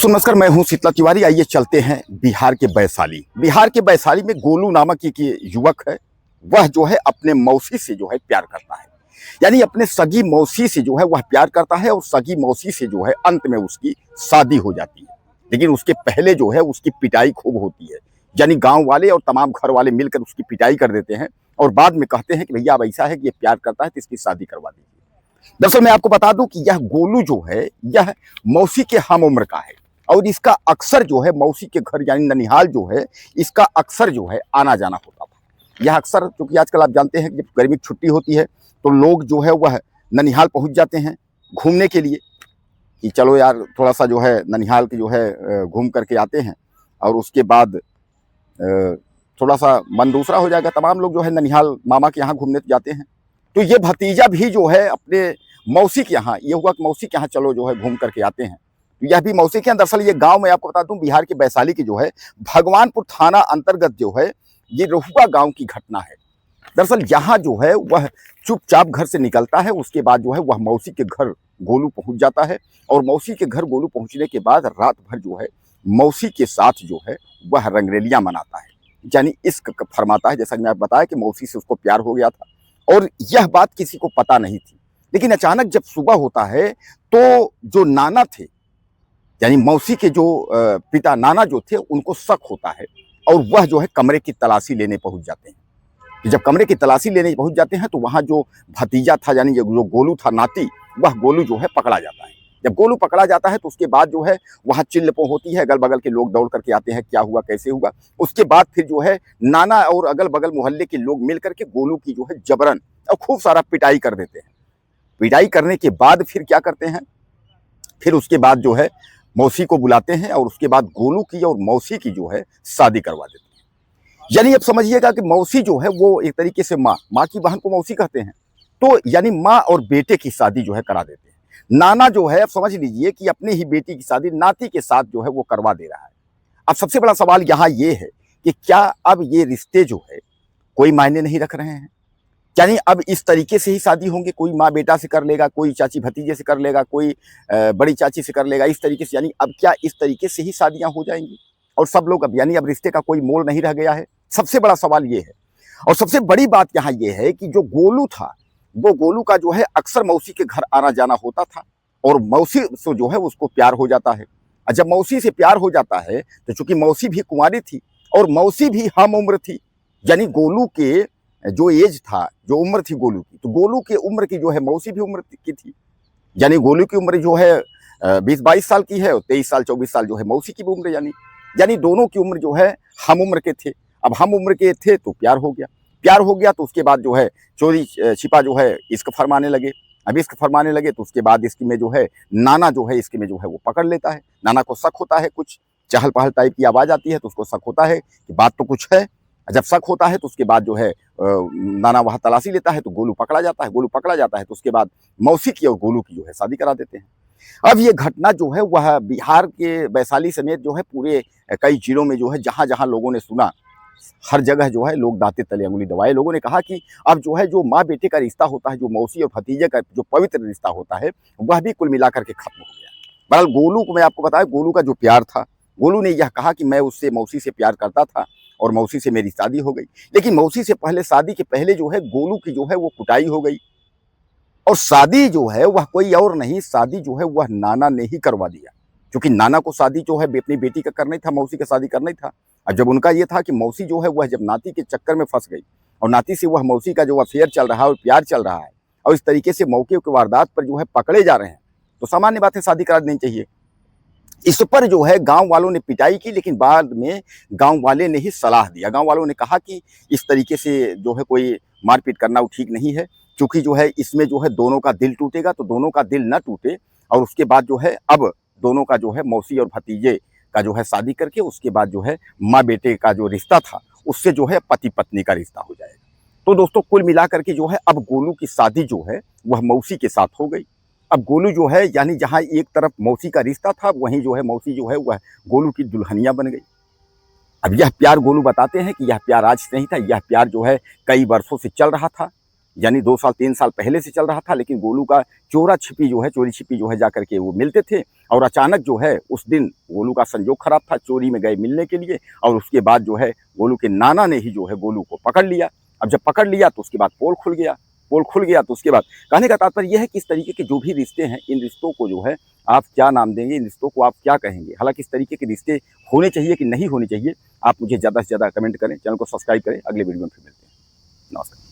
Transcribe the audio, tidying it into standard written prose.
नमस्कार, मैं हूं शीतला तिवारी। आइए चलते हैं बिहार के वैशाली। बिहार के वैशाली में गोलू नामक एक युवक है। वह जो है अपने मौसी से जो है प्यार करता है, यानी अपने सगी मौसी से जो है वह प्यार करता है और सगी मौसी से जो है अंत में उसकी शादी हो जाती है। लेकिन उसके पहले जो है उसकी पिटाई खूब होती है, यानी गांव वाले और तमाम घर वाले मिलकर उसकी पिटाई कर देते हैं और बाद में कहते हैं कि भैया अब ऐसा है कि ये प्यार करता है तो इसकी शादी करवा दीजिए। दरअसल मैं आपको बता दूं कि यह गोलू जो है यह मौसी के हम उम्र का है और इसका अक्सर जो है मौसी के घर यानी ननिहाल जो है इसका अक्सर जो है आना जाना होता था। यह अक्सर, क्योंकि आजकल आप जानते हैं कि जब गर्मी की छुट्टी होती है तो लोग जो है वह ननिहाल पहुंच जाते हैं घूमने के लिए कि चलो यार थोड़ा सा जो है ननिहाल के जो है घूम करके आते हैं और उसके बाद थोड़ा सा मन दूसरा हो जाएगा। तमाम लोग जो है ननिहाल मामा के यहाँ घूमने जाते हैं। तो ये भतीजा भी जो है अपने मौसी के यहाँ, ये हुआ कि मौसी के यहाँ चलो जो है घूम करके आते हैं। तो यह भी मौसी के यहाँ, दरअसल ये गांव में आपको बता दूं बिहार के वैशाली की जो है भगवानपुर थाना अंतर्गत जो है ये रहुआ गांव की घटना है। दरअसल यहाँ जो है वह चुपचाप घर से निकलता है, उसके बाद जो है वह मौसी के घर गोलू पहुंच जाता है और मौसी के घर गोलू पहुंचने के बाद रात भर जो है मौसी के साथ जो है वह रंगरेलियां मनाता है, यानी इश्क फरमाता है। जैसा कि मैं आपको बताया कि मौसी से उसको प्यार हो गया था और यह बात किसी को पता नहीं थी। लेकिन अचानक जब सुबह होता है तो जो नाना थे, यानी मौसी के जो पिता नाना जो थे, उनको शक होता है और वह जो है कमरे की तलाशी लेने पहुंच जाते हैं। जब कमरे की तलाशी लेने पहुंच जाते हैं तो वहां जो भतीजा था यानी जो गोलू था नाती, वह गोलू जो है पकड़ा जाता है। जब गोलू पकड़ा जाता है तो उसके बाद जो है वहां चिल्लपो होती है, अगल बगल के लोग दौड़ करके आते हैं, क्या हुआ कैसे हुआ। उसके बाद फिर जो है नाना और अगल बगल मोहल्ले के लोग मिल करके गोलू की जो है जबरन और खूब सारा पिटाई कर देते हैं। पिटाई करने के बाद फिर क्या करते हैं, फिर उसके बाद जो है मौसी को बुलाते हैं और उसके बाद गोलू की और मौसी की जो है शादी करवा देते हैं। यानी अब समझिएगा कि मौसी जो है वो एक तरीके से माँ की बहन को मौसी कहते हैं, तो यानी माँ और बेटे की शादी जो है करा देते हैं। नाना जो है अब समझ लीजिए कि अपनी ही बेटी की शादी नाती के साथ जो है वो करवा दे रहा है। अब सबसे बड़ा सवाल यहाँ ये है कि क्या अब ये रिश्ते जो है कोई मायने नहीं रख रहे हैं, यानी अब इस तरीके से ही शादी होंगे, कोई माँ बेटा से कर लेगा, कोई चाची भतीजे से कर लेगा, कोई बड़ी चाची से कर लेगा, इस तरीके से, यानी अब क्या इस तरीके से ही शादियां हो जाएंगी और सब लोग अब, यानी अब रिश्ते का कोई मोल नहीं रह गया है। सबसे बड़ा सवाल ये है और सबसे बड़ी बात यहाँ ये है कि जो गोलू था वो गोलू का जो है अक्सर मौसी के घर आना जाना होता था और मौसी से जो है उसको प्यार हो जाता है। और जब मौसी से प्यार हो जाता है तो चूंकि मौसी भी कुंवारी थी और मौसी भी हम उम्र थी, यानी गोलू के जो एज था, जो उम्र थी गोलू की, तो गोलू की उम्र की जो है मौसी भी उम्र की थी, यानी गोलू की उम्र जो है 20-22 साल की है और 23 साल 24 साल जो है मौसी की भी उम्र, यानी दोनों की उम्र जो है हम उम्र के थे। अब हम उम्र के थे तो प्यार हो गया तो उसके बाद जो है चोरी छिपा जो है इश्क फरमाने लगे। अब इश्क फरमाने लगे तो उसके बाद इसकी में जो है नाना जो है इसके में जो है वो पकड़ लेता है। नाना को शक होता है, कुछ चहल पहल टाइप की आवाज़ आती है तो उसको शक होता है कि बात तो कुछ है। जब शक होता है तो उसके बाद जो है नाना वहाँ तलाशी लेता है तो गोलू पकड़ा जाता है तो उसके बाद मौसी की और गोलू की जो है शादी करा देते हैं। अब ये घटना जो है वह बिहार के वैशाली समेत जो है पूरे कई जिलों में जो है जहाँ जहाँ लोगों ने सुना, हर जगह जो है लोग दांते तले अंगुली दबाए। लोगों ने कहा कि अब जो है जो माँ बेटे का रिश्ता होता है, जो मौसी और भतीजे का जो पवित्र रिश्ता होता है, वह भी कुल मिलाकर के खत्म हो गया। बहरहाल गोलू को मैं आपको बताया, गोलू का जो प्यार था, गोलू ने यह कहा कि मैं उससे मौसी से प्यार करता था और मौसी से मेरी शादी हो गई। लेकिन मौसी से पहले, शादी के पहले जो है गोलू की जो है वो कुटाई हो गई और शादी जो है वह कोई और नहीं, शादी जो है वह नाना ने ही करवा दिया, क्योंकि नाना को शादी जो है अपनी बेटी का करना ही था, मौसी का शादी करना ही था। और जब उनका ये था कि मौसी जो है वह जब नाती के चक्कर में फंस गई और नाती से वह मौसी का जो अफेयर चल रहा है और प्यार चल रहा है और इस तरीके से मौके के वारदात पर जो है पकड़े जा रहे हैं, तो सामान्य बात है शादी करा देनी चाहिए। इस पर जो है गांव वालों ने पिटाई की, लेकिन बाद में गांव वाले ने ही सलाह दिया। गांव वालों ने कहा कि इस तरीके से जो है कोई मारपीट करना वो ठीक नहीं है, क्योंकि जो है इसमें जो है दोनों का दिल टूटेगा, तो दोनों का दिल न टूटे और उसके बाद जो है अब दोनों का जो है मौसी और भतीजे का जो है शादी करके उसके बाद जो है माँ बेटे का जो रिश्ता था उससे जो है पति पत्नी का रिश्ता हो जाएगा। तो दोस्तों कुल मिलाकर के जो है अब गोलू की शादी जो है वह मौसी के साथ हो गई। अब गोलू जो है यानी जहाँ एक तरफ मौसी का रिश्ता था, वहीं जो है मौसी जो है वह गोलू की दुल्हनिया बन गई। अब यह प्यार गोलू बताते हैं कि यह प्यार आज से नहीं था, यह प्यार जो है कई वर्षों से चल रहा था, यानी 2 साल 3 साल पहले से चल रहा था। लेकिन गोलू का चोरी छिपी जो है जाकर के वो मिलते थे, और अचानक जो है उस दिन गोलू का संजोग खराब था, चोरी में गए मिलने के लिए, और उसके बाद जो है गोलू के नाना ने ही जो है गोलू को पकड़ लिया। अब जब पकड़ लिया तो उसके बाद पोल खुल गया। पोल खुल गया तो उसके बाद कहने का तात्पर्य यह है कि इस तरीके के जो भी रिश्ते हैं, इन रिश्तों को जो है आप क्या नाम देंगे, इन रिश्तों को आप क्या कहेंगे? हालांकि इस तरीके के रिश्ते होने चाहिए कि नहीं होने चाहिए, आप मुझे ज़्यादा से ज़्यादा कमेंट करें, चैनल को सब्सक्राइब करें। अगले वीडियो में फिर मिलते हैं। नमस्कार।